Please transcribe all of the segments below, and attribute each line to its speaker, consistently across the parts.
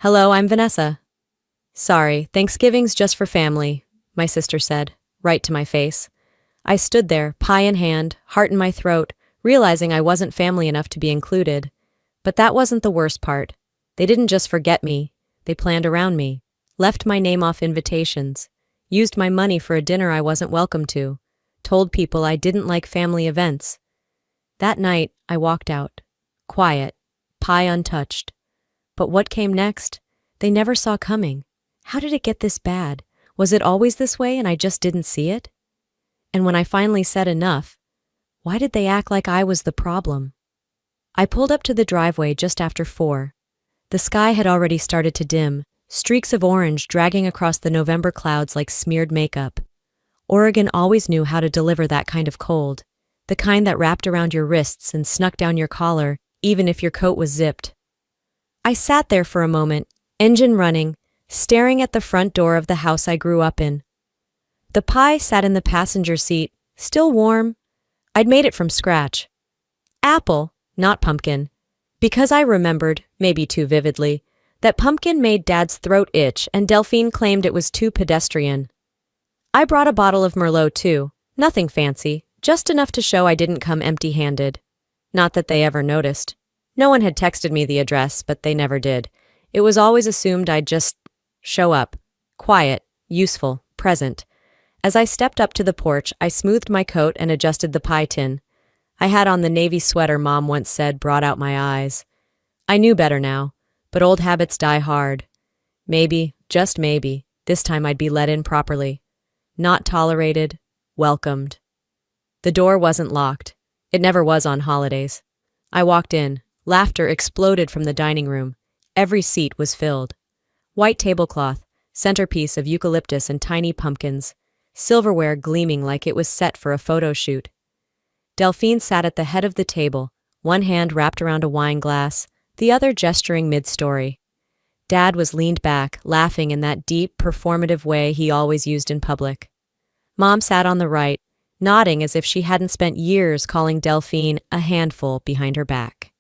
Speaker 1: Hello, I'm Vanessa. Sorry, Thanksgiving's just for family, my sister said, right to my face. I stood there, pie in hand, heart in my throat, realizing I wasn't family enough to be included. But that wasn't the worst part. They didn't just forget me, they planned around me, left my name off invitations, used my money for a dinner I wasn't welcome to, told people I didn't like family events. That night, I walked out. Quiet, pie untouched. But what came next? They never saw coming. How did it get this bad? Was it always this way and I just didn't see it? And when I finally said enough, why did they act like I was the problem? I pulled up to the driveway just after 4. The sky had already started to dim, streaks of orange dragging across the November clouds like smeared makeup. Oregon always knew how to deliver that kind of cold, the kind that wrapped around your wrists and snuck down your collar, even if your coat was zipped. I sat there for a moment, engine running, staring at the front door of the house I grew up in. The pie sat in the passenger seat, still warm. I'd made it from scratch. Apple, not pumpkin, because I remembered, maybe too vividly, that pumpkin made Dad's throat itch and Delphine claimed it was too pedestrian. I brought a bottle of Merlot too, nothing fancy, just enough to show I didn't come empty-handed. Not that they ever noticed. No one had texted me the address, but they never did. It was always assumed I'd just show up. Quiet, useful, present. As I stepped up to the porch, I smoothed my coat and adjusted the pie tin. I had on the navy sweater Mom once said brought out my eyes. I knew better now, but old habits die hard. Maybe, just maybe, this time I'd be let in properly. Not tolerated, welcomed. The door wasn't locked. It never was on holidays. I walked in. Laughter exploded from the dining room. Every seat was filled. White tablecloth, centerpiece of eucalyptus and tiny pumpkins, silverware gleaming like it was set for a photo shoot. Delphine sat at the head of the table, one hand wrapped around a wine glass, the other gesturing mid-story. Dad was leaned back, laughing in that deep, performative way he always used in public. Mom sat on the right, nodding as if she hadn't spent years calling Delphine a handful behind her back.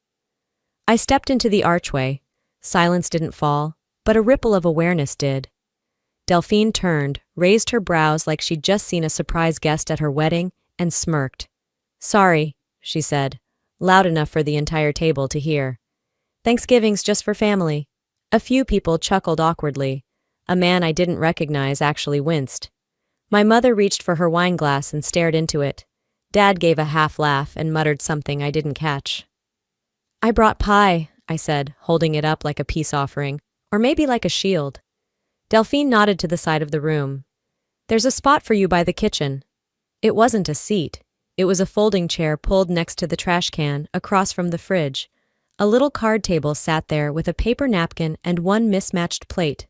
Speaker 1: I stepped into the archway. Silence didn't fall, but a ripple of awareness did. Delphine turned, raised her brows like she'd just seen a surprise guest at her wedding, and smirked. "Sorry," she said, loud enough for the entire table to hear. "Thanksgiving's just for family." A few people chuckled awkwardly. A man I didn't recognize actually winced. My mother reached for her wine glass and stared into it. Dad gave a half laugh and muttered something I didn't catch. "I brought pie," I said, holding it up like a peace offering, or maybe like a shield. Delphine nodded to the side of the room. "There's a spot for you by the kitchen." It wasn't a seat. It was a folding chair pulled next to the trash can, across from the fridge. A little card table sat there with a paper napkin and one mismatched plate.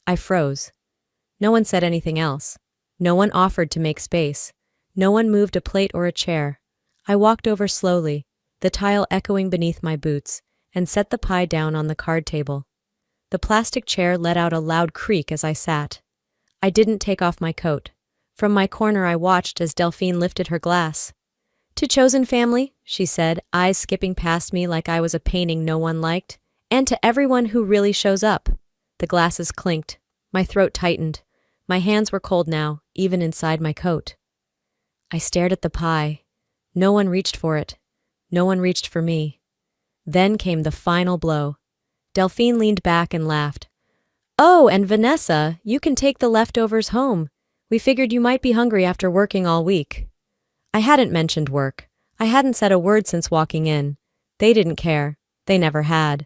Speaker 1: I froze. No one said anything else. No one offered to make space. No one moved a plate or a chair. I walked over slowly, the tile echoing beneath my boots, and set the pie down on the card table. The plastic chair let out a loud creak as I sat. I didn't take off my coat. From my corner I watched as Delphine lifted her glass. "To chosen family," she said, eyes skipping past me like I was a painting no one liked, "and to everyone who really shows up." The glasses clinked. My throat tightened. My hands were cold now, even inside my coat. I stared at the pie. No one reached for it. No one reached for me. Then came the final blow. Delphine leaned back and laughed. "Oh, and Vanessa, you can take the leftovers home. We figured you might be hungry after working all week." I hadn't mentioned work. I hadn't said a word since walking in. They didn't care. They never had.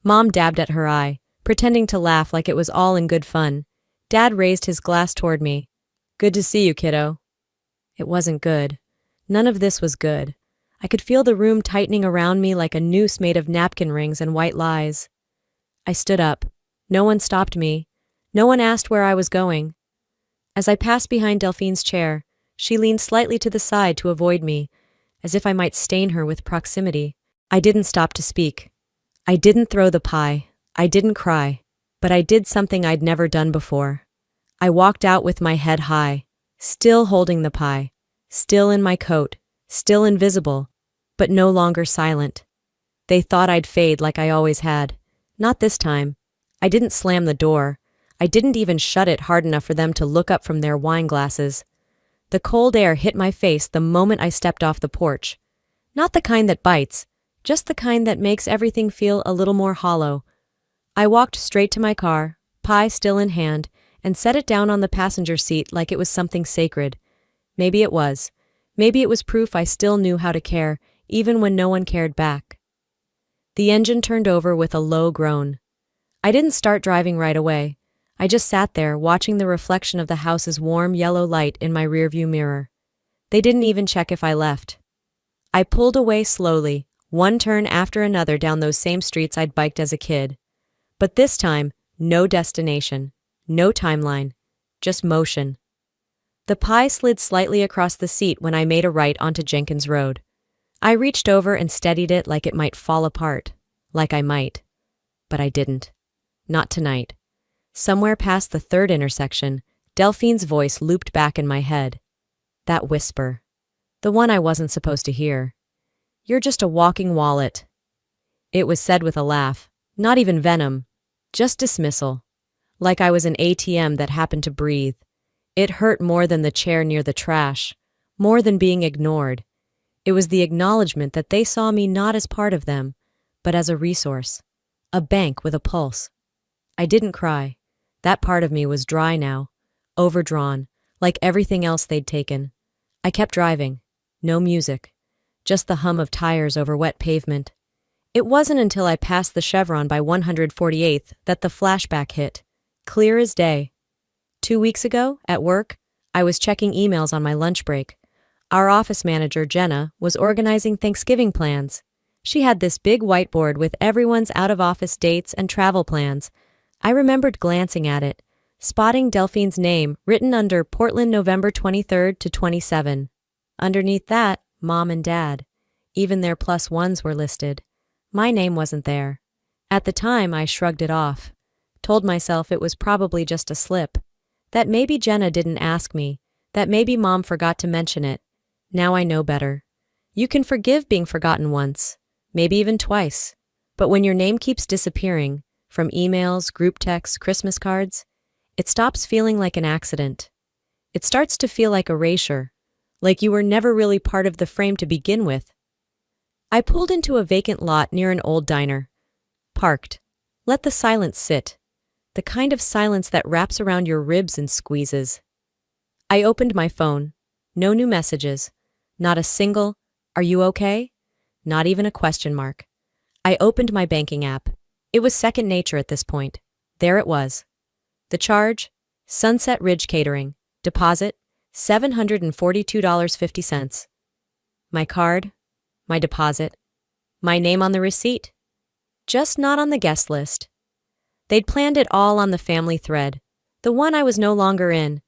Speaker 1: Mom dabbed at her eye, pretending to laugh like it was all in good fun. Dad raised his glass toward me. "Good to see you, kiddo." It wasn't good. None of this was good. I could feel the room tightening around me like a noose made of napkin rings and white lies. I stood up. No one stopped me. No one asked where I was going. As I passed behind Delphine's chair, she leaned slightly to the side to avoid me, as if I might stain her with proximity. I didn't stop to speak. I didn't throw the pie. I didn't cry. But I did something I'd never done before. I walked out with my head high, still holding the pie, still in my coat, still invisible, but no longer silent. They thought I'd fade like I always had. Not this time. I didn't slam the door. I didn't even shut it hard enough for them to look up from their wine glasses. The cold air hit my face the moment I stepped off the porch. Not the kind that bites, just the kind that makes everything feel a little more hollow. I walked straight to my car, pie still in hand, and set it down on the passenger seat like it was something sacred. Maybe it was. Maybe it was proof I still knew how to care, even when no one cared back. The engine turned over with a low groan. I didn't start driving right away. I just sat there, watching the reflection of the house's warm yellow light in my rearview mirror. They didn't even check if I left. I pulled away slowly, one turn after another down those same streets I'd biked as a kid. But this time, no destination, no timeline, just motion. The pie slid slightly across the seat when I made a right onto Jenkins Road. I reached over and steadied it like it might fall apart, like I might. But I didn't. Not tonight. Somewhere past the third intersection, Delphine's voice looped back in my head. That whisper. The one I wasn't supposed to hear. You're just a walking wallet. It was said with a laugh, not even venom, just dismissal. Like I was an ATM that happened to breathe. It hurt more than the chair near the trash, more than being ignored. It was the acknowledgement that they saw me not as part of them, but as a resource, a bank with a pulse. I didn't cry. That part of me was dry now, overdrawn, like everything else they'd taken. I kept driving. No music. Just the hum of tires over wet pavement. It wasn't until I passed the Chevron by 148th that the flashback hit, clear as day. 2 weeks ago, at work, I was checking emails on my lunch break. Our office manager, Jenna, was organizing Thanksgiving plans. She had this big whiteboard with everyone's out-of-office dates and travel plans. I remembered glancing at it, spotting Delphine's name written under Portland November 23rd to 27. Underneath that, Mom and Dad. Even their +1s were listed. My name wasn't there. At the time, I shrugged it off. Told myself it was probably just a slip. That maybe Jenna didn't ask me. That maybe Mom forgot to mention it. Now I know better. You can forgive being forgotten once, maybe even twice. But when your name keeps disappearing, from emails, group texts, Christmas cards, it stops feeling like an accident. It starts to feel like erasure, like you were never really part of the frame to begin with. I pulled into a vacant lot near an old diner. Parked. Let the silence sit. The kind of silence that wraps around your ribs and squeezes. I opened my phone. No new messages. Not a single, "Are you okay?" Not even a question mark. I opened my banking app. It was second nature at this point. There it was. The charge? Sunset Ridge Catering. Deposit? $742.50. My card? My deposit? My name on the receipt? Just not on the guest list. They'd planned it all on the family thread, the one I was no longer in.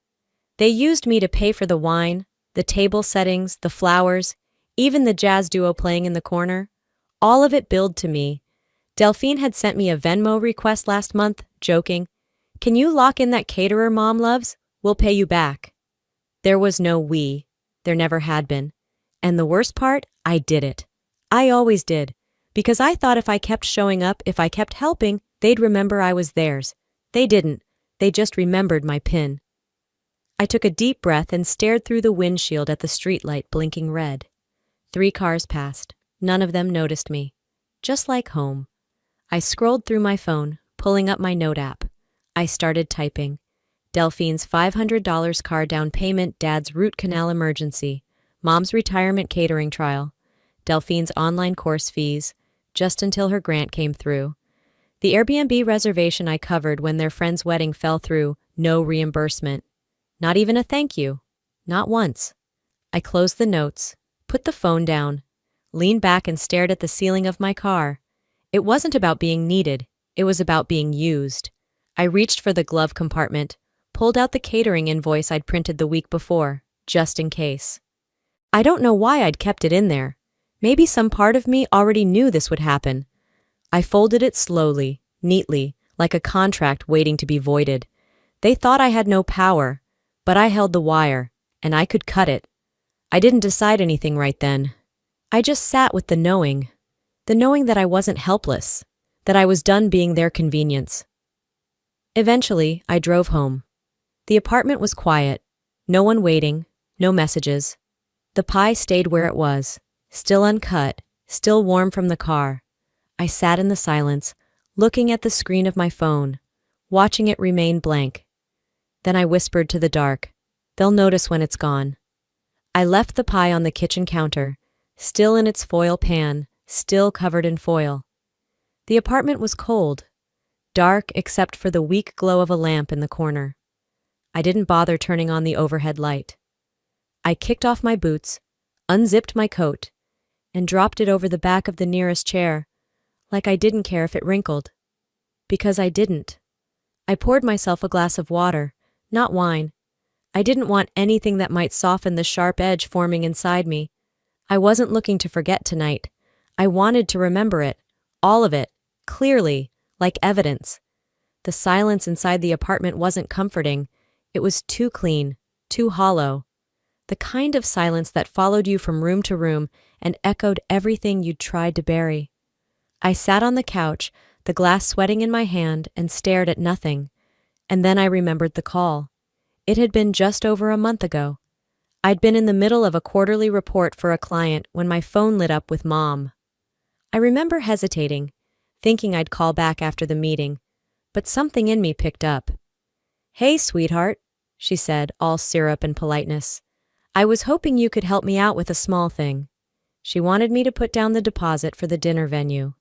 Speaker 1: They used me to pay for the wine, the table settings, the flowers, even the jazz duo playing in the corner. All of it billed to me. Delphine had sent me a Venmo request last month, joking, "Can you lock in that caterer Mom loves? We'll pay you back." There was no we. There never had been. And the worst part, I did it. I always did. Because I thought if I kept showing up, if I kept helping, they'd remember I was theirs. They didn't. They just remembered my PIN. I took a deep breath and stared through the windshield at the streetlight blinking red. 3 cars passed. None of them noticed me. Just like home. I scrolled through my phone, pulling up my note app. I started typing. Delphine's $500 car down payment, Dad's root canal emergency, Mom's retirement catering trial, Delphine's online course fees, just until her grant came through. The Airbnb reservation I covered when their friend's wedding fell through, no reimbursement. Not even a thank you. Not once. I closed the notes, put the phone down, leaned back and stared at the ceiling of my car. It wasn't about being needed. It was about being used. I reached for the glove compartment, pulled out the catering invoice I'd printed the week before, just in case. I don't know why I'd kept it in there. Maybe some part of me already knew this would happen. I folded it slowly, neatly, like a contract waiting to be voided. They thought I had no power, but I held the wire, and I could cut it. I didn't decide anything right then. I just sat with the knowing that I wasn't helpless, that I was done being their convenience. Eventually, I drove home. The apartment was quiet. No one waiting, no messages. The pie stayed where it was, still uncut, still warm from the car. I sat in the silence, looking at the screen of my phone, watching it remain blank. Then I whispered to the dark, "They'll notice when it's gone." I left the pie on the kitchen counter, still in its foil pan, still covered in foil. The apartment was cold, dark except for the weak glow of a lamp in the corner. I didn't bother turning on the overhead light. I kicked off my boots, unzipped my coat, and dropped it over the back of the nearest chair, like I didn't care if it wrinkled. Because I didn't. I poured myself a glass of water, not wine. I didn't want anything that might soften the sharp edge forming inside me. I wasn't looking to forget tonight. I wanted to remember it, all of it, clearly, like evidence. The silence inside the apartment wasn't comforting. It was too clean, too hollow. The kind of silence that followed you from room to room and echoed everything you'd tried to bury. I sat on the couch, the glass sweating in my hand, and stared at nothing. And then I remembered the call. It had been just over a month ago. I'd been in the middle of a quarterly report for a client when my phone lit up with Mom. I remember hesitating, thinking I'd call back after the meeting, but something in me picked up. "Hey, sweetheart," she said, all syrup and politeness. "I was hoping you could help me out with a small thing." She wanted me to put down the deposit for the dinner venue.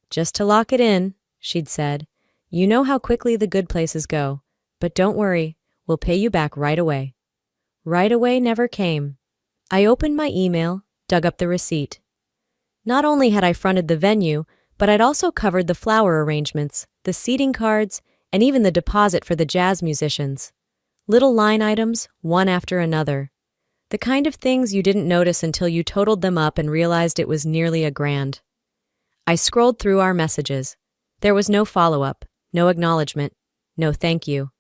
Speaker 1: "Just to lock it in," she'd said. "You know how quickly the good places go, but don't worry, we'll pay you back right away." Right away never came. I opened my email, dug up the receipt. Not only had I fronted the venue, but I'd also covered the flower arrangements, the seating cards, and even the deposit for the jazz musicians. Little line items, one after another. The kind of things you didn't notice until you totaled them up and realized it was nearly $1,000. I scrolled through our messages. There was no follow-up, no acknowledgement, no thank you.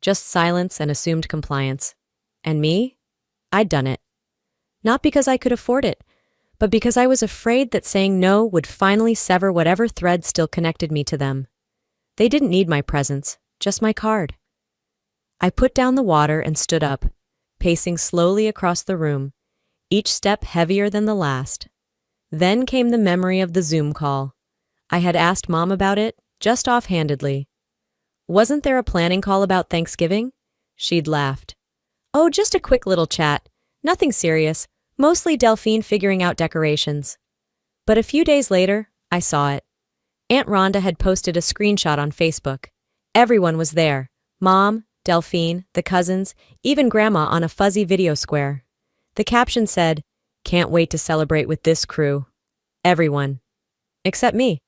Speaker 1: Just silence and assumed compliance. And me? I'd done it. Not because I could afford it, but because I was afraid that saying no would finally sever whatever thread still connected me to them. They didn't need my presence, just my card. I put down the water and stood up, pacing slowly across the room, each step heavier than the last. Then came the memory of the Zoom call. I had asked Mom about it, just offhandedly. "Wasn't there a planning call about Thanksgiving?" She'd laughed. "Oh, just a quick little chat. Nothing serious, mostly Delphine figuring out decorations." But a few days later, I saw it. Aunt Rhonda had posted a screenshot on Facebook. Everyone was there. Mom, Delphine, the cousins, even Grandma on a fuzzy video square. The caption said, "Can't wait to celebrate with this crew." Everyone. Except me.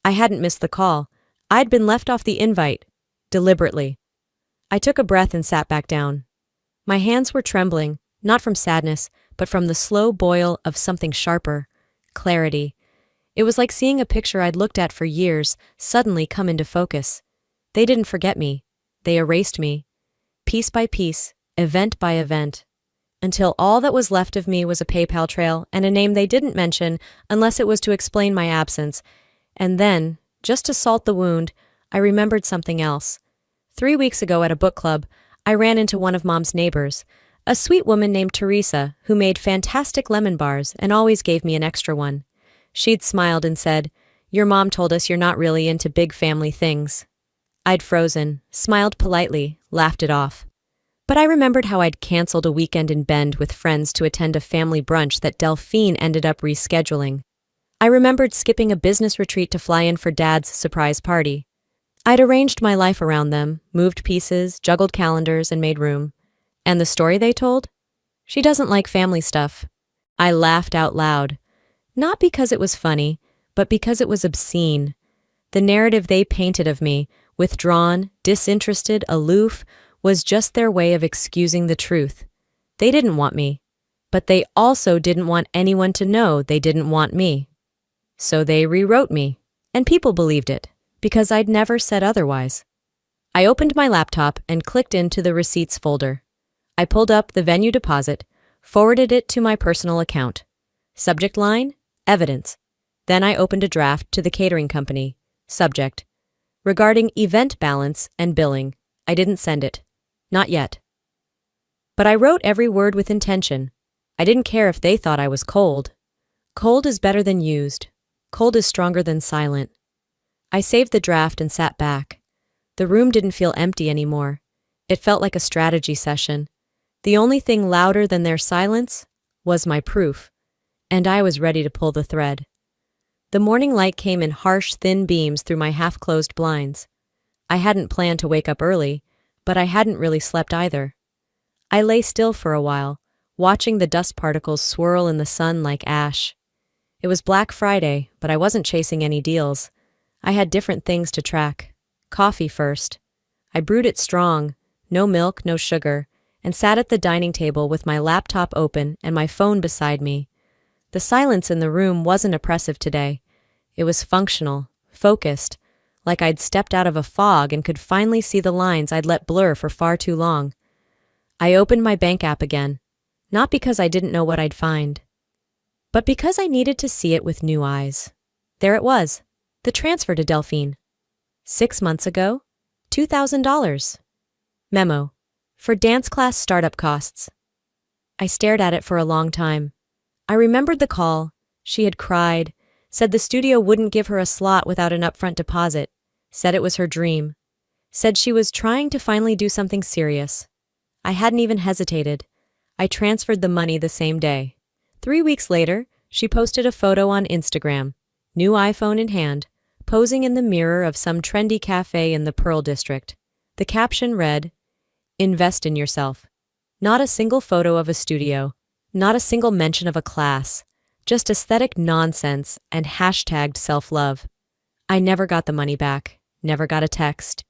Speaker 1: I hadn't missed the call. I'd been left off the invite. Deliberately. I took a breath and sat back down. My hands were trembling, not from sadness, but from the slow boil of something sharper. Clarity. It was like seeing a picture I'd looked at for years suddenly come into focus. They didn't forget me. They erased me. Piece by piece, event by event. Until all that was left of me was a PayPal trail and a name they didn't mention unless it was to explain my absence. And then, just to salt the wound, I remembered something else. 3 weeks ago at a book club, I ran into one of Mom's neighbors, a sweet woman named Teresa who made fantastic lemon bars and always gave me an extra one. She'd smiled and said, "Your mom told us you're not really into big family things." I'd frozen, smiled politely, laughed it off. But I remembered how I'd canceled a weekend in Bend with friends to attend a family brunch that Delphine ended up rescheduling. I remembered skipping a business retreat to fly in for Dad's surprise party. I'd arranged my life around them, moved pieces, juggled calendars, and made room. And the story they told? She doesn't like family stuff. I laughed out loud. Not because it was funny, but because it was obscene. The narrative they painted of me, withdrawn, disinterested, aloof, was just their way of excusing the truth. They didn't want me, but they also didn't want anyone to know they didn't want me. So they rewrote me, and people believed it, because I'd never said otherwise. I opened my laptop and clicked into the receipts folder. I pulled up the venue deposit, forwarded it to my personal account. Subject line, evidence. Then I opened a draft to the catering company. Subject, regarding event balance and billing. I didn't send it. Not yet. But I wrote every word with intention. I didn't care if they thought I was cold. Cold is better than used. Cold is stronger than silent. I saved the draft and sat back. The room didn't feel empty anymore. It felt like a strategy session. The only thing louder than their silence was my proof, and I was ready to pull the thread. The morning light came in harsh, thin beams through my half-closed blinds. I hadn't planned to wake up early, but I hadn't really slept either. I lay still for a while, watching the dust particles swirl in the sun like ash. It was Black Friday, but I wasn't chasing any deals. I had different things to track. Coffee first. I brewed it strong, no milk, no sugar, and sat at the dining table with my laptop open and my phone beside me. The silence in the room wasn't oppressive today. It was functional, focused, like I'd stepped out of a fog and could finally see the lines I'd let blur for far too long. I opened my bank app again, not because I didn't know what I'd find, but because I needed to see it with new eyes. There it was, the transfer to Delphine. 6 months ago, $2,000. Memo: for dance class startup costs. I stared at it for a long time. I remembered the call. She had cried, said the studio wouldn't give her a slot without an upfront deposit, said it was her dream, said she was trying to finally do something serious. I hadn't even hesitated. I transferred the money the same day. 3 weeks later, she posted a photo on Instagram, new iPhone in hand, posing in the mirror of some trendy cafe in the Pearl District. The caption read, "Invest in yourself." Not a single photo of a studio, not a single mention of a class, just aesthetic nonsense and hashtagged self-love. I never got the money back, never got a text,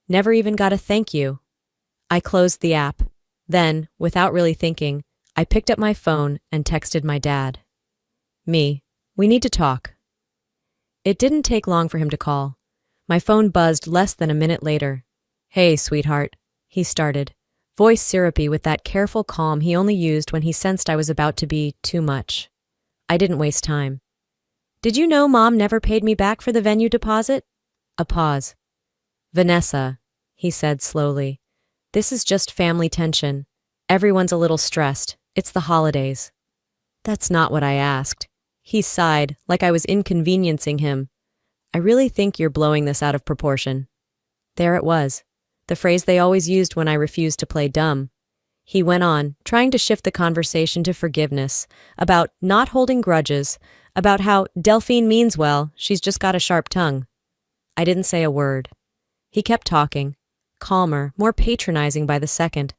Speaker 1: never even got a thank you. I closed the app. Then, without really thinking, I picked up my phone and texted my dad. "Me, we need to talk." It didn't take long for him to call. My phone buzzed less than a minute later. "Hey, sweetheart," he started, voice syrupy with that careful calm he only used when he sensed I was about to be too much. I didn't waste time. "Did you know Mom never paid me back for the venue deposit?" A pause. "Vanessa," he said slowly, "this is just family tension. Everyone's a little stressed. It's the holidays." "That's not what I asked." He sighed, like I was inconveniencing him. "I really think you're blowing this out of proportion." There it was, the phrase they always used when I refused to play dumb. He went on, trying to shift the conversation to forgiveness, about not holding grudges, about how Delphine means well, she's just got a sharp tongue. I didn't say a word. He kept talking, calmer, more patronizing by the second.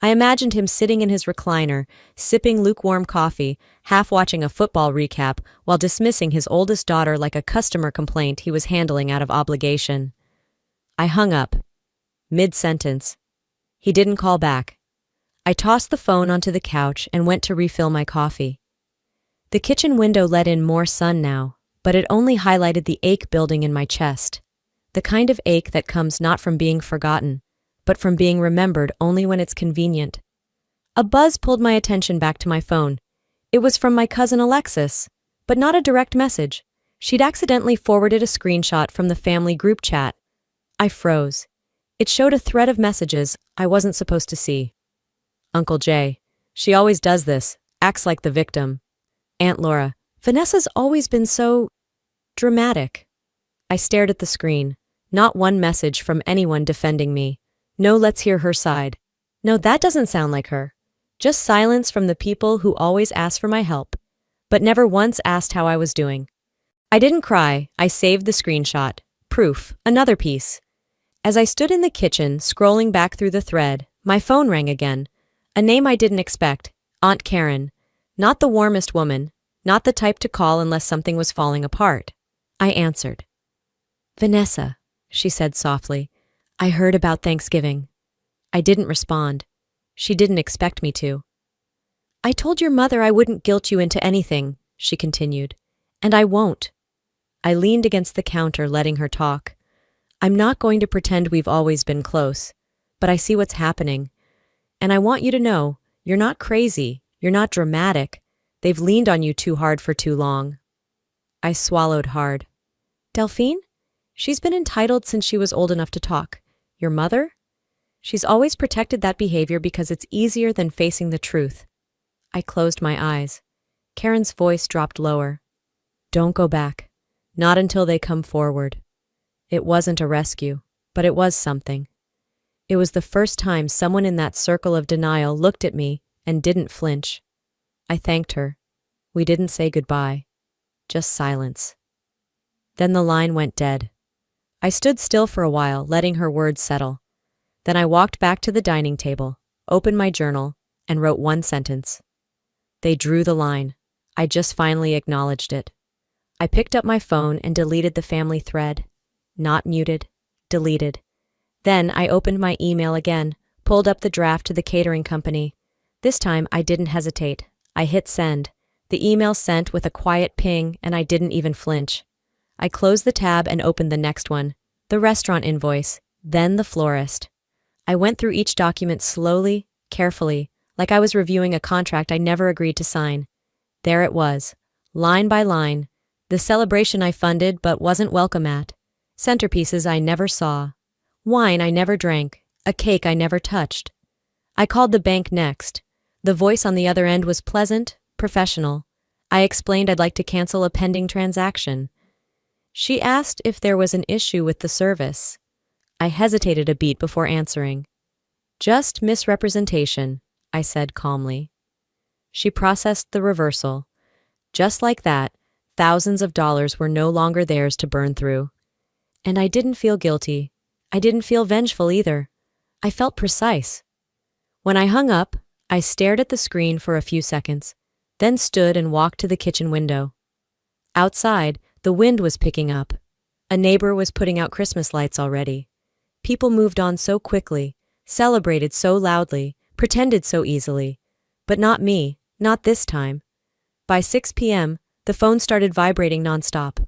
Speaker 1: I imagined him sitting in his recliner, sipping lukewarm coffee, half watching a football recap while dismissing his oldest daughter like a customer complaint he was handling out of obligation. I hung up, mid-sentence. He didn't call back. I tossed the phone onto the couch and went to refill my coffee. The kitchen window let in more sun now, but it only highlighted the ache building in my chest. The kind of ache that comes not from being forgotten, but from being remembered only when it's convenient. A buzz pulled my attention back to my phone. It was from my cousin Alexis, but not a direct message. She'd accidentally forwarded a screenshot from the family group chat. I froze. It showed a thread of messages I wasn't supposed to see. Uncle Jay. She always does this, acts like the victim. Aunt Laura. Vanessa's always been so dramatic. I stared at the screen. Not one message from anyone defending me. No, let's hear her side. No, that doesn't sound like her. Just silence from the people who always ask for my help, but never once asked how I was doing. I didn't cry. I saved the screenshot. Proof. Another piece. As I stood in the kitchen, scrolling back through the thread, my phone rang again. A name I didn't expect. Aunt Karen. Not the warmest woman. Not the type to call unless something was falling apart. I answered. "Vanessa," she said softly. "I heard about Thanksgiving." I didn't respond. She didn't expect me to. "I told your mother I wouldn't guilt you into anything," she continued. "And I won't." I leaned against the counter, letting her talk. "I'm not going to pretend we've always been close, but I see what's happening. And I want you to know, you're not crazy, you're not dramatic. They've leaned on you too hard for too long." I swallowed hard. "Delphine? She's been entitled since she was old enough to talk. Your mother? She's always protected that behavior because it's easier than facing the truth. I closed my eyes. Karen's voice dropped lower. Don't go back. Not until they come forward. It wasn't a rescue, but it was something. It was the first time someone in that circle of denial looked at me and didn't flinch. I thanked her. We didn't say goodbye. Just silence. Then the line went dead. I stood still for a while, letting her words settle. Then I walked back to the dining table, opened my journal, and wrote one sentence. They drew the line. I just finally acknowledged it. I picked up my phone and deleted the family thread. Not muted, deleted. Then I opened my email again, pulled up the draft to the catering company. This time I didn't hesitate. I hit send. The email sent with a quiet ping, and I didn't even flinch. I closed the tab and opened the next one, the restaurant invoice, then the florist. I went through each document slowly, carefully, like I was reviewing a contract I never agreed to sign. There it was, line by line, the celebration I funded but wasn't welcome at, centerpieces I never saw, wine I never drank, a cake I never touched. I called the bank next. The voice on the other end was pleasant, professional. I explained I'd like to cancel a pending transaction. She asked if there was an issue with the service. I hesitated a beat before answering. Just misrepresentation, I said calmly. She processed the reversal. Just like that, thousands of dollars were no longer theirs to burn through. And I didn't feel guilty. I didn't feel vengeful either. I felt precise. When I hung up, I stared at the screen for a few seconds, then stood and walked to the kitchen window. Outside, the wind was picking up. A neighbor was putting out Christmas lights already. People moved on so quickly, celebrated so loudly, pretended so easily. But not me, not this time. By 6 p.m., the phone started vibrating nonstop.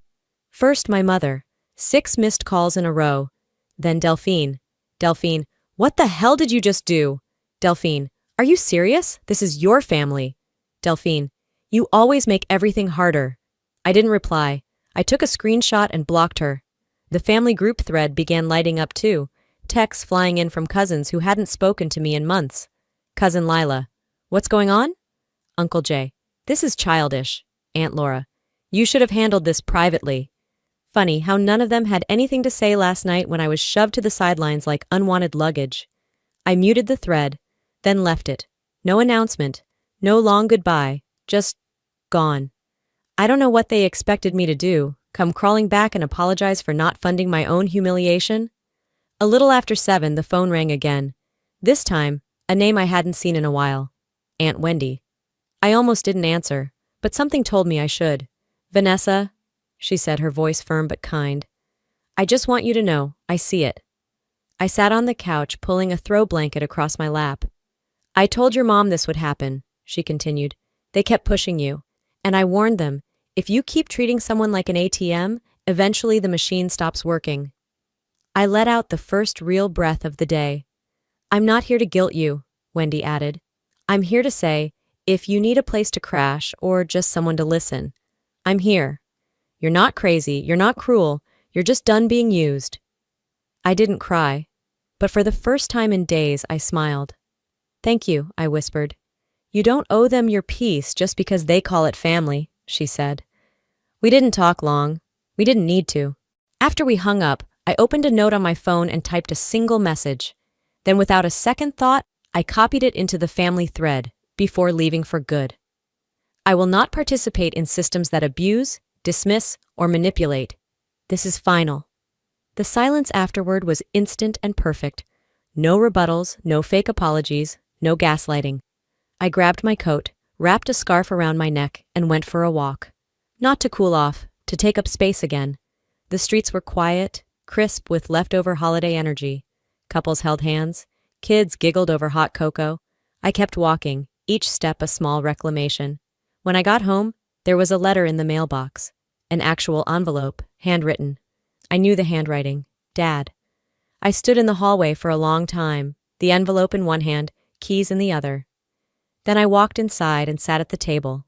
Speaker 1: First my mother, 6 missed calls in a row. Then Delphine. Delphine, what the hell did you just do? Delphine, are you serious? This is your family. Delphine, you always make everything harder. I didn't reply. I took a screenshot and blocked her. The family group thread began lighting up too, texts flying in from cousins who hadn't spoken to me in months. Cousin Lila, what's going on? Uncle Jay, this is childish. Aunt Laura, you should have handled this privately. Funny how none of them had anything to say last night when I was shoved to the sidelines like unwanted luggage. I muted the thread, then left it. No announcement, no long goodbye, just gone. I don't know what they expected me to do, come crawling back and apologize for not funding my own humiliation. A little after 7, the phone rang again. This time, a name I hadn't seen in a while. Aunt Wendy. I almost didn't answer, but something told me I should. Vanessa, she said, her voice firm but kind. I just want you to know, I see it. I sat on the couch, pulling a throw blanket across my lap. I told your mom this would happen, she continued. They kept pushing you. And I warned them, if you keep treating someone like an ATM, eventually the machine stops working. I let out the first real breath of the day. I'm not here to guilt you, Wendy added. I'm here to say, if you need a place to crash or just someone to listen, I'm here. You're not crazy, you're not cruel, you're just done being used. I didn't cry, but for the first time in days I smiled. Thank you, I whispered. You don't owe them your peace just because they call it family, she said. We didn't talk long. We didn't need to. After we hung up, I opened a note on my phone and typed a single message. Then without a second thought, I copied it into the family thread before leaving for good. I will not participate in systems that abuse, dismiss, or manipulate. This is final. The silence afterward was instant and perfect. No rebuttals, no fake apologies, no gaslighting. I grabbed my coat, wrapped a scarf around my neck, and went for a walk. Not to cool off, to take up space again. The streets were quiet, crisp with leftover holiday energy. Couples held hands. Kids giggled over hot cocoa. I kept walking, each step a small reclamation. When I got home, there was a letter in the mailbox. An actual envelope, handwritten. I knew the handwriting. Dad. I stood in the hallway for a long time, the envelope in one hand, keys in the other. Then I walked inside and sat at the table.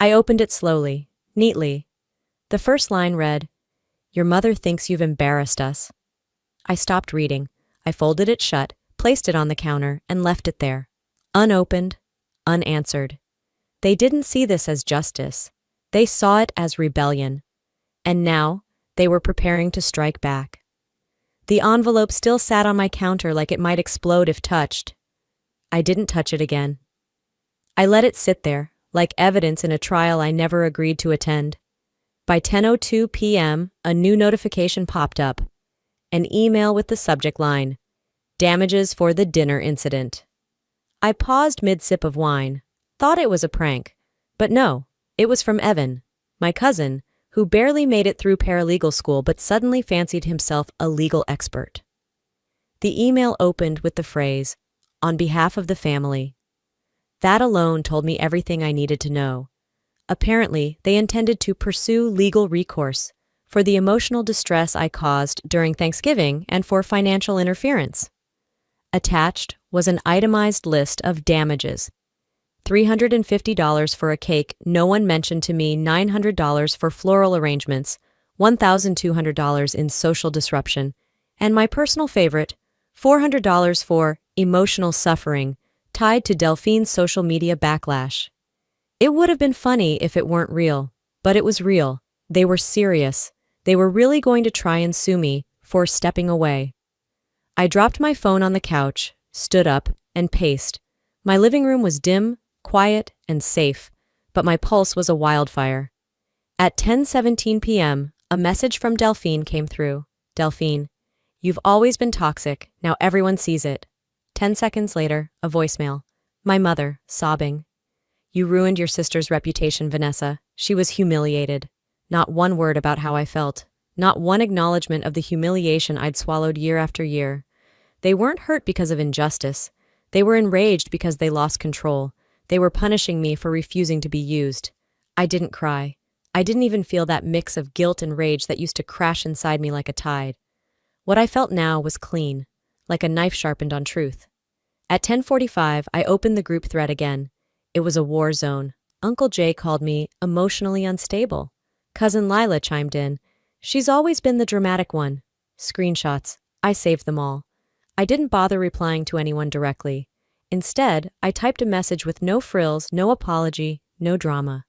Speaker 1: I opened it slowly, neatly. The first line read, Your mother thinks you've embarrassed us. I stopped reading. I folded it shut, placed it on the counter, and left it there. Unopened, unanswered. They didn't see this as justice. They saw it as rebellion. And now, they were preparing to strike back. The envelope still sat on my counter like it might explode if touched. I didn't touch it again. I let it sit there, like evidence in a trial I never agreed to attend. By 10:02 p.m., a new notification popped up. An email with the subject line, "Damages for the dinner incident." I paused mid-sip of wine, thought it was a prank. But no, it was from Evan, my cousin, who barely made it through paralegal school but suddenly fancied himself a legal expert. The email opened with the phrase, "On behalf of the family." That alone told me everything I needed to know. Apparently, they intended to pursue legal recourse for the emotional distress I caused during Thanksgiving and for financial interference. Attached was an itemized list of damages. $350 for a cake no one mentioned to me, $900 for floral arrangements, $1,200 in social disruption, and my personal favorite, $400 for emotional suffering tied to Delphine's social media backlash. It would have been funny if it weren't real, but it was real. They were serious. They were really going to try and sue me for stepping away. I dropped my phone on the couch, stood up, and paced. My living room was dim, quiet, and safe, but my pulse was a wildfire. At 10:17 p.m., a message from Delphine came through. "Delphine, you've always been toxic, now everyone sees it." 10 seconds later, a voicemail. My mother, sobbing. "You ruined your sister's reputation, Vanessa. She was humiliated." Not one word about how I felt. Not one acknowledgement of the humiliation I'd swallowed year after year. They weren't hurt because of injustice. They were enraged because they lost control. They were punishing me for refusing to be used. I didn't cry. I didn't even feel that mix of guilt and rage that used to crash inside me like a tide. What I felt now was clean, like a knife sharpened on truth. At 10:45, I opened the group thread again. It was a war zone. Uncle Jay called me emotionally unstable. Cousin Lila chimed in. She's always been the dramatic one. Screenshots. I saved them all. I didn't bother replying to anyone directly. Instead, I typed a message with no frills, no apology, no drama.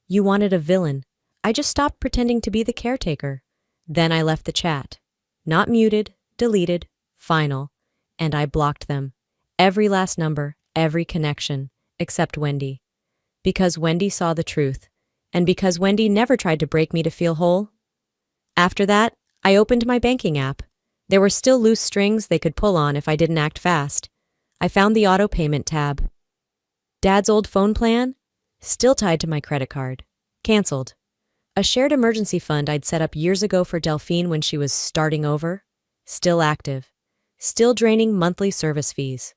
Speaker 1: You wanted a villain. I just stopped pretending to be the caretaker. Then I left the chat. Not muted, deleted, final. And I blocked them. Every last number, every connection, except Wendy. Because Wendy saw the truth. And because Wendy never tried to break me to feel whole. After that, I opened my banking app. There were still loose strings they could pull on if I didn't act fast. I found the auto payment tab. Dad's old phone plan? Still tied to my credit card. Cancelled. A shared emergency fund I'd set up years ago for Delphine when she was starting over? Still active. Still draining monthly service fees.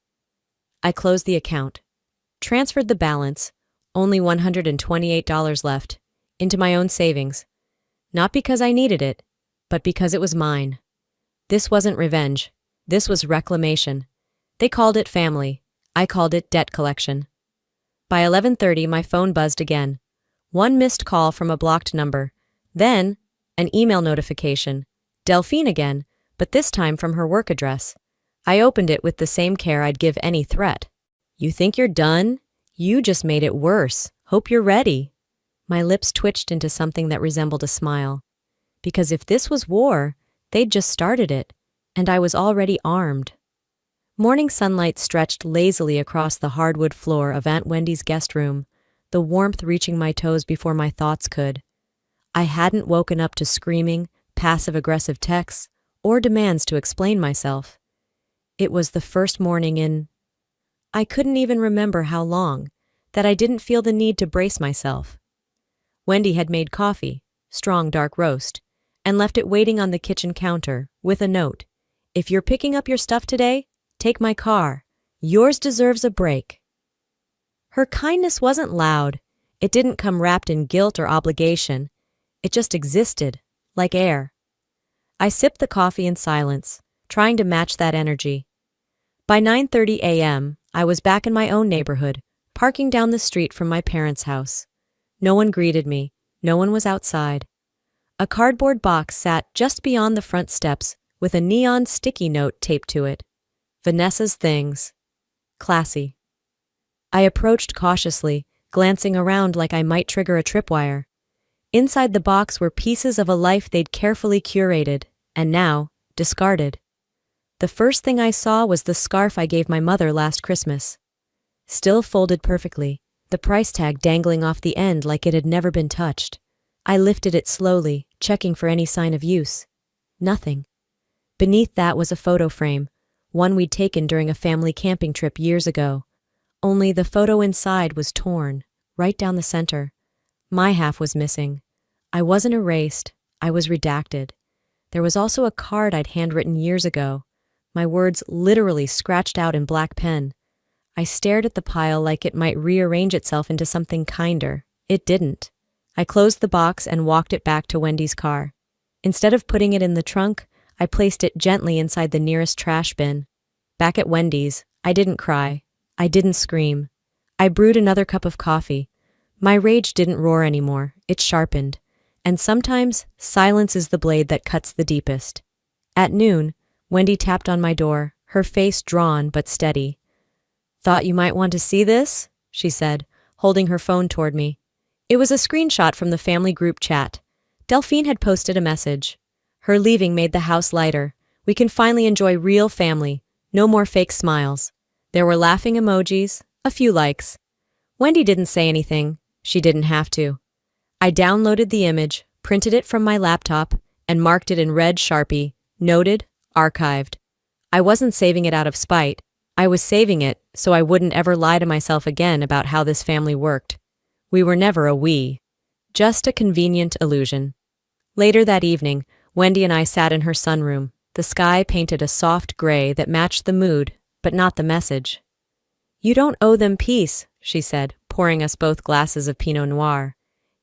Speaker 1: I closed the account. Transferred the balance, only $128 left, into my own savings. Not because I needed it, but because it was mine. This wasn't revenge. This was reclamation. They called it family. I called it debt collection. By 11:30, my phone buzzed again. One missed call from a blocked number. Then, an email notification. Delphine again, but this time from her work address. I opened it with the same care I'd give any threat. "You think you're done? You just made it worse. Hope you're ready." My lips twitched into something that resembled a smile. Because if this was war, they'd just started it, and I was already armed. Morning sunlight stretched lazily across the hardwood floor of Aunt Wendy's guest room, the warmth reaching my toes before my thoughts could. I hadn't woken up to screaming, passive-aggressive texts, or demands to explain myself. It was the first morning in... I couldn't even remember how long, that I didn't feel the need to brace myself. Wendy had made coffee, strong dark roast, and left it waiting on the kitchen counter with a note. "If you're picking up your stuff today, take my car. Yours deserves a break." Her kindness wasn't loud. It didn't come wrapped in guilt or obligation. It just existed, like air. I sipped the coffee in silence, trying to match that energy. By 9:30 a.m., I was back in my own neighborhood, parking down the street from my parents' house. No one greeted me. No one was outside. A cardboard box sat just beyond the front steps with a neon sticky note taped to it. Vanessa's things. Classy. I approached cautiously, glancing around like I might trigger a tripwire. Inside the box were pieces of a life they'd carefully curated, and now, discarded. The first thing I saw was the scarf I gave my mother last Christmas. Still folded perfectly, the price tag dangling off the end like it had never been touched. I lifted it slowly, checking for any sign of use. Nothing. Beneath that was a photo frame, one we'd taken during a family camping trip years ago. Only the photo inside was torn, right down the center. My half was missing. I wasn't erased, I was redacted. There was also a card I'd handwritten years ago, my words literally scratched out in black pen. I stared at the pile like it might rearrange itself into something kinder. It didn't. I closed the box and walked it back to Wendy's car. Instead of putting it in the trunk, I placed it gently inside the nearest trash bin. Back at Wendy's, I didn't cry. I didn't scream. I brewed another cup of coffee. My rage didn't roar anymore, it sharpened. And sometimes, silence is the blade that cuts the deepest. At noon, Wendy tapped on my door, her face drawn but steady. "Thought you might want to see this?" she said, holding her phone toward me. It was a screenshot from the family group chat. Delphine had posted a message. Her leaving made the house lighter. We can finally enjoy real family. No more fake smiles. There were laughing emojis, a few likes. Wendy didn't say anything. She didn't have to. I downloaded the image, printed it from my laptop, and marked it in red Sharpie, noted, archived. I wasn't saving it out of spite. I was saving it so I wouldn't ever lie to myself again about how this family worked. We were never a we. Just a convenient illusion. Later that evening, Wendy and I sat in her sunroom. The sky painted a soft gray that matched the mood, but not the message. "You don't owe them peace," she said, pouring us both glasses of Pinot Noir.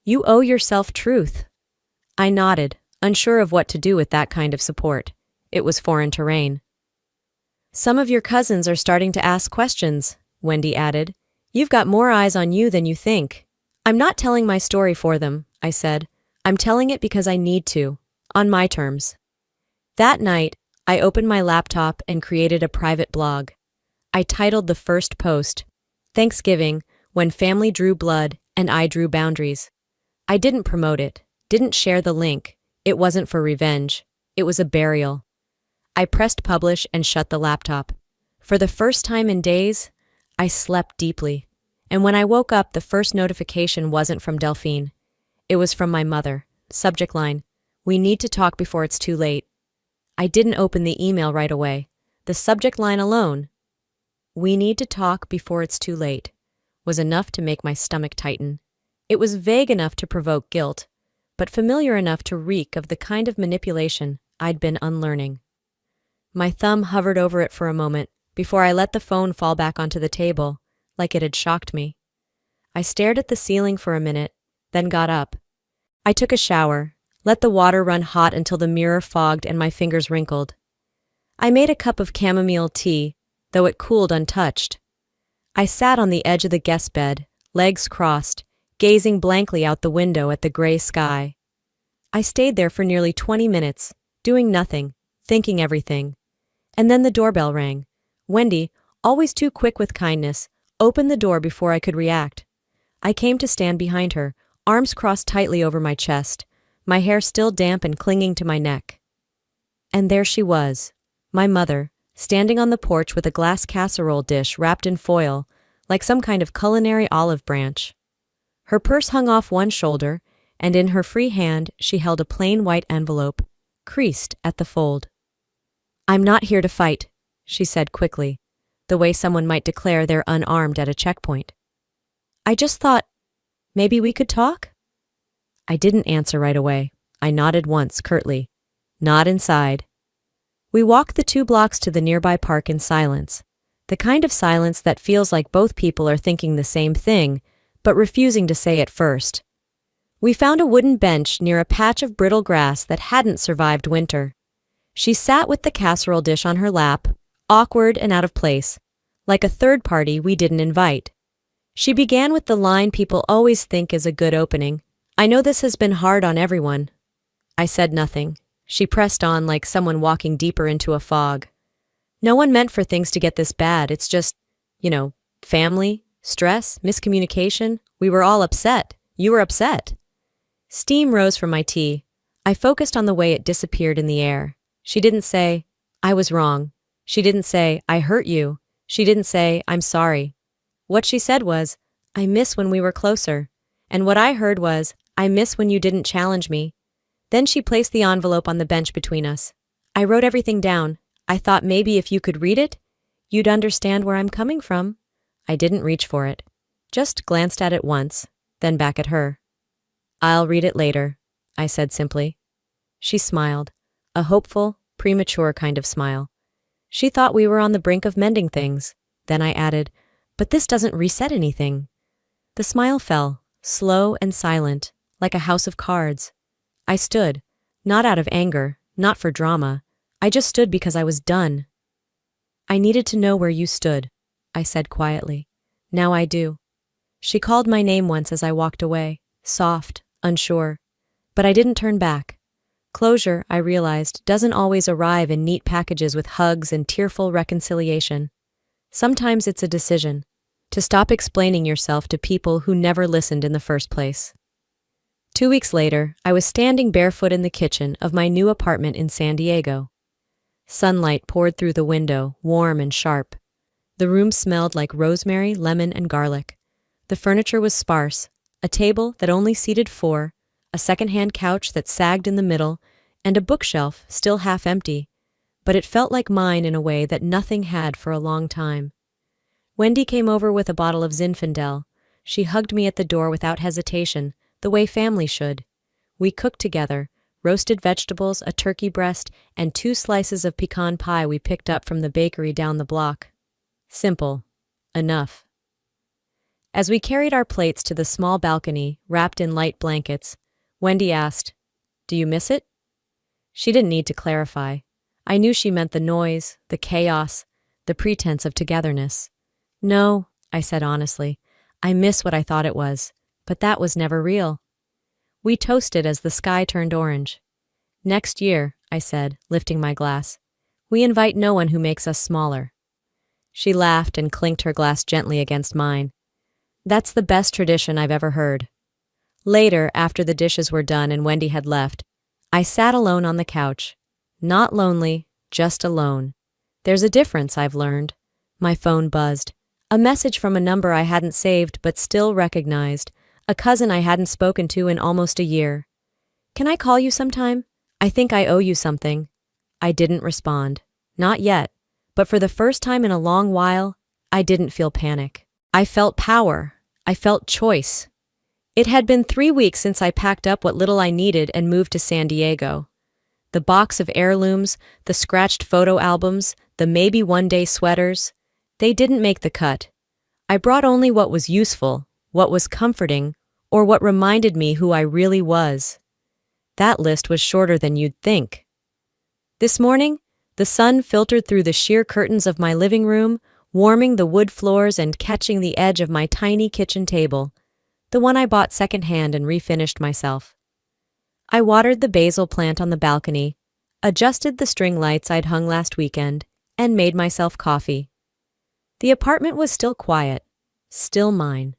Speaker 1: "You owe yourself truth." I nodded, unsure of what to do with that kind of support. It was foreign terrain. "Some of your cousins are starting to ask questions," Wendy added. "You've got more eyes on you than you think." "I'm not telling my story for them," I said. "I'm telling it because I need to, on my terms." That night, I opened my laptop and created a private blog. I titled the first post, "Thanksgiving, when family drew blood and I drew boundaries." I didn't promote it, didn't share the link. It wasn't for revenge. It was a burial. I pressed publish and shut the laptop. For the first time in days, I slept deeply. And when I woke up, the first notification wasn't from Delphine. It was from my mother. Subject line, "We need to talk before it's too late." I didn't open the email right away. The subject line alone, "We need to talk before it's too late," was enough to make my stomach tighten. It was vague enough to provoke guilt, but familiar enough to reek of the kind of manipulation I'd been unlearning. My thumb hovered over it for a moment before I let the phone fall back onto the table, like it had shocked me. I stared at the ceiling for a minute, then got up. I took a shower, let the water run hot until the mirror fogged and my fingers wrinkled. I made a cup of chamomile tea, though it cooled untouched. I sat on the edge of the guest bed, legs crossed, gazing blankly out the window at the gray sky. I stayed there for nearly 20 minutes, doing nothing, thinking everything. And then the doorbell rang. Wendy, always too quick with kindness, opened the door before I could react. I came to stand behind her, arms crossed tightly over my chest, my hair still damp and clinging to my neck. And there she was, my mother, standing on the porch with a glass casserole dish wrapped in foil, like some kind of culinary olive branch. Her purse hung off one shoulder, and in her free hand she held a plain white envelope, creased at the fold. "I'm not here to fight," she said quickly, the way someone might declare they're unarmed at a checkpoint. "I just thought, maybe we could talk?" I didn't answer right away. I nodded once, curtly. "Not inside." We walked the 2 blocks to the nearby park in silence, the kind of silence that feels like both people are thinking the same thing, but refusing to say it first. We found a wooden bench near a patch of brittle grass that hadn't survived winter. She sat with the casserole dish on her lap, awkward and out of place, like a third party we didn't invite. She began with the line people always think is a good opening. "I know this has been hard on everyone." I said nothing. She pressed on like someone walking deeper into a fog. No one meant for things to get this bad. It's just, family, stress, miscommunication. We were all upset. You were upset. Steam rose from my tea. I focused on the way it disappeared in the air. She didn't say, I was wrong. She didn't say, I hurt you. She didn't say, I'm sorry. What she said was, I miss when we were closer. And what I heard was, I miss when you didn't challenge me. Then she placed the envelope on the bench between us. I wrote everything down. I thought maybe if you could read it, you'd understand where I'm coming from. I didn't reach for it. Just glanced at it once, then back at her. I'll read it later, I said simply. She smiled, a hopeful, premature kind of smile. She thought we were on the brink of mending things. Then I added, but this doesn't reset anything. The smile fell, slow and silent, like a house of cards. I stood, not out of anger, not for drama. I just stood because I was done. I needed to know where you stood, I said quietly. Now I do. She called my name once as I walked away, soft, unsure. But I didn't turn back. Closure, I realized, doesn't always arrive in neat packages with hugs and tearful reconciliation. Sometimes it's a decision, to stop explaining yourself to people who never listened in the first place. 2 weeks later, I was standing barefoot in the kitchen of my new apartment in San Diego. Sunlight poured through the window, warm and sharp. The room smelled like rosemary, lemon, and garlic. The furniture was sparse, a table that only seated 4, a second-hand couch that sagged in the middle, and a bookshelf still half empty, but it felt like mine in a way that nothing had for a long time. Wendy came over with a bottle of Zinfandel. She hugged me at the door without hesitation, the way family should. We cooked together, roasted vegetables, a turkey breast, and 2 slices of pecan pie we picked up from the bakery down the block. Simple. Enough. As we carried our plates to the small balcony, wrapped in light blankets, Wendy asked, "Do you miss it?" She didn't need to clarify. I knew she meant the noise, the chaos, the pretense of togetherness. No, I said honestly. I miss what I thought it was, but that was never real. We toasted as the sky turned orange. Next year, I said, lifting my glass, we invite no one who makes us smaller. She laughed and clinked her glass gently against mine. That's the best tradition I've ever heard. Later, after the dishes were done and Wendy had left, I sat alone on the couch. Not lonely, just alone. There's a difference, I've learned. My phone buzzed. A message from a number I hadn't saved but still recognized. A cousin I hadn't spoken to in almost a year. "Can I call you sometime? I think I owe you something." I didn't respond. Not yet. But for the first time in a long while, I didn't feel panic. I felt power. I felt choice. It had been 3 weeks since I packed up what little I needed and moved to San Diego. The box of heirlooms, the scratched photo albums, the maybe one-day sweaters, they didn't make the cut. I brought only what was useful, what was comforting, or what reminded me who I really was. That list was shorter than you'd think. This morning, the sun filtered through the sheer curtains of my living room, warming the wood floors and catching the edge of my tiny kitchen table, the one I bought secondhand and refinished myself. I watered the basil plant on the balcony, adjusted the string lights I'd hung last weekend, and made myself coffee. The apartment was still quiet, still mine.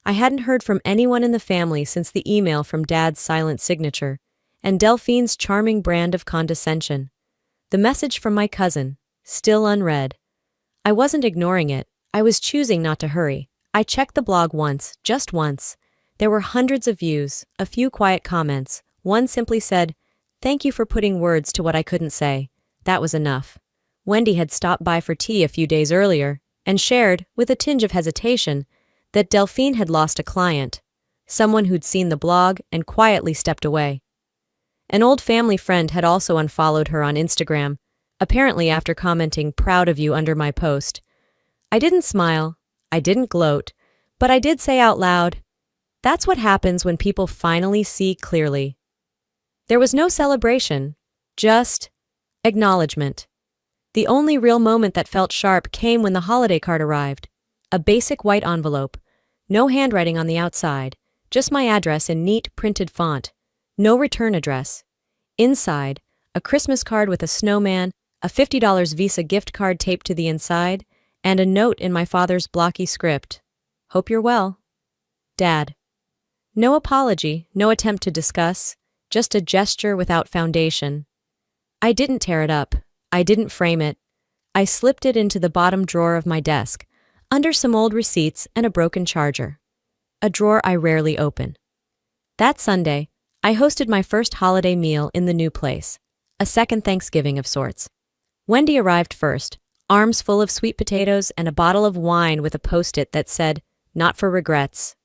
Speaker 1: I hadn't heard from anyone in the family since the email from Dad's silent signature, and Delphine's charming brand of condescension. The message from my cousin, still unread. I wasn't ignoring it. I was choosing not to hurry. I checked the blog once, just once. There were hundreds of views, a few quiet comments. One simply said, "Thank you for putting words to what I couldn't say." That was enough. Wendy had stopped by for tea a few days earlier and shared, with a tinge of hesitation, that Delphine had lost a client, someone who'd seen the blog and quietly stepped away. An old family friend had also unfollowed her on Instagram, apparently after commenting "proud of you" under my post. I didn't smile, I didn't gloat, but I did say out loud, that's what happens when people finally see clearly. There was no celebration, just acknowledgement. The only real moment that felt sharp came when the holiday card arrived. A basic white envelope, no handwriting on the outside, just my address in neat printed font, no return address. Inside, a Christmas card with a snowman, a $50 Visa gift card taped to the inside, and a note in my father's blocky script. Hope you're well. Dad. No apology, no attempt to discuss, just a gesture without foundation. I didn't tear it up. I didn't frame it. I slipped it into the bottom drawer of my desk, under some old receipts and a broken charger. A drawer I rarely open. That Sunday, I hosted my first holiday meal in the new place, a second Thanksgiving of sorts. Wendy arrived first, arms full of sweet potatoes and a bottle of wine with a post-it that said, "Not for regrets."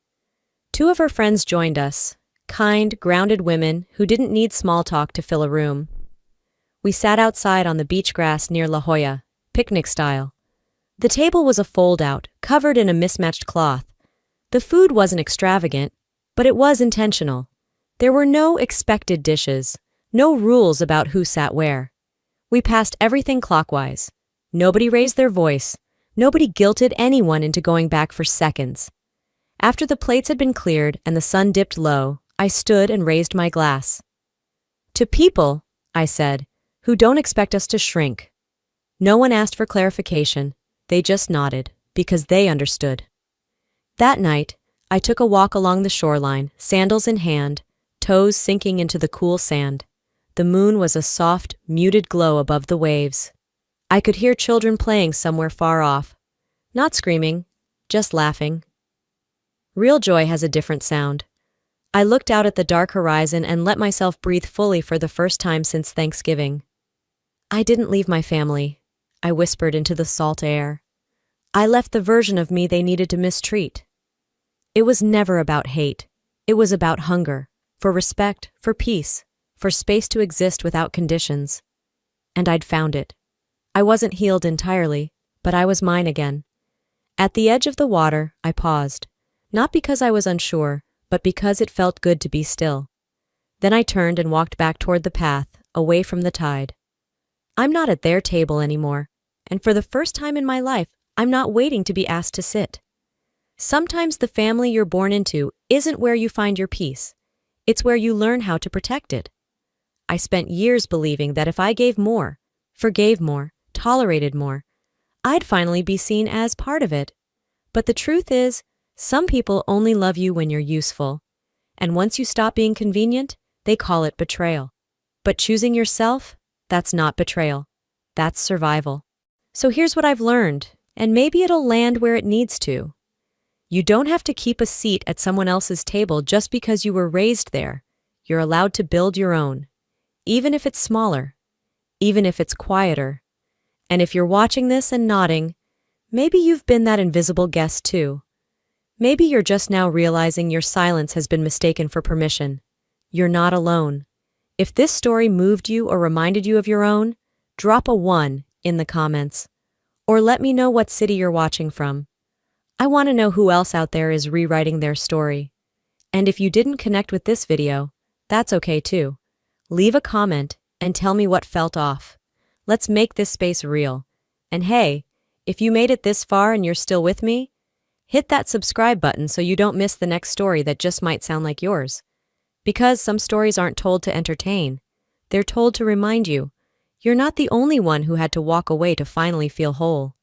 Speaker 1: Two of her friends joined us, kind, grounded women who didn't need small talk to fill a room. We sat outside on the beach grass near La Jolla, picnic style. The table was a fold-out, covered in a mismatched cloth. The food wasn't extravagant, but it was intentional. There were no expected dishes, no rules about who sat where. We passed everything clockwise. Nobody raised their voice. Nobody guilted anyone into going back for seconds. After the plates had been cleared and the sun dipped low, I stood and raised my glass. To people, I said, who don't expect us to shrink. No one asked for clarification. They just nodded, because they understood. That night, I took a walk along the shoreline, sandals in hand, toes sinking into the cool sand. The moon was a soft, muted glow above the waves. I could hear children playing somewhere far off. Not screaming, just laughing. Real joy has a different sound. I looked out at the dark horizon and let myself breathe fully for the first time since Thanksgiving. I didn't leave my family, I whispered into the salt air. I left the version of me they needed to mistreat. It was never about hate. It was about hunger, for respect, for peace, for space to exist without conditions. And I'd found it. I wasn't healed entirely, but I was mine again. At the edge of the water, I paused, not because I was unsure, but because it felt good to be still. Then I turned and walked back toward the path, away from the tide. I'm not at their table anymore, and for the first time in my life, I'm not waiting to be asked to sit. Sometimes the family you're born into isn't where you find your peace. It's where you learn how to protect it. I spent years believing that if I gave more, forgave more, tolerated more, I'd finally be seen as part of it. But the truth is, some people only love you when you're useful. And once you stop being convenient, they call it betrayal. But choosing yourself, that's not betrayal. That's survival. So here's what I've learned, and maybe it'll land where it needs to. You don't have to keep a seat at someone else's table just because you were raised there. You're allowed to build your own, even if it's smaller, even if it's quieter. And if you're watching this and nodding, maybe you've been that invisible guest too. Maybe you're just now realizing your silence has been mistaken for permission. You're not alone. If this story moved you or reminded you of your own, drop a 1 in the comments. Or let me know what city you're watching from. I want to know who else out there is rewriting their story. And if you didn't connect with this video, that's okay too. Leave a comment and tell me what felt off. Let's make this space real. And hey, if you made it this far and you're still with me, hit that subscribe button so you don't miss the next story that just might sound like yours. Because some stories aren't told to entertain. They're told to remind you, you're not the only one who had to walk away to finally feel whole.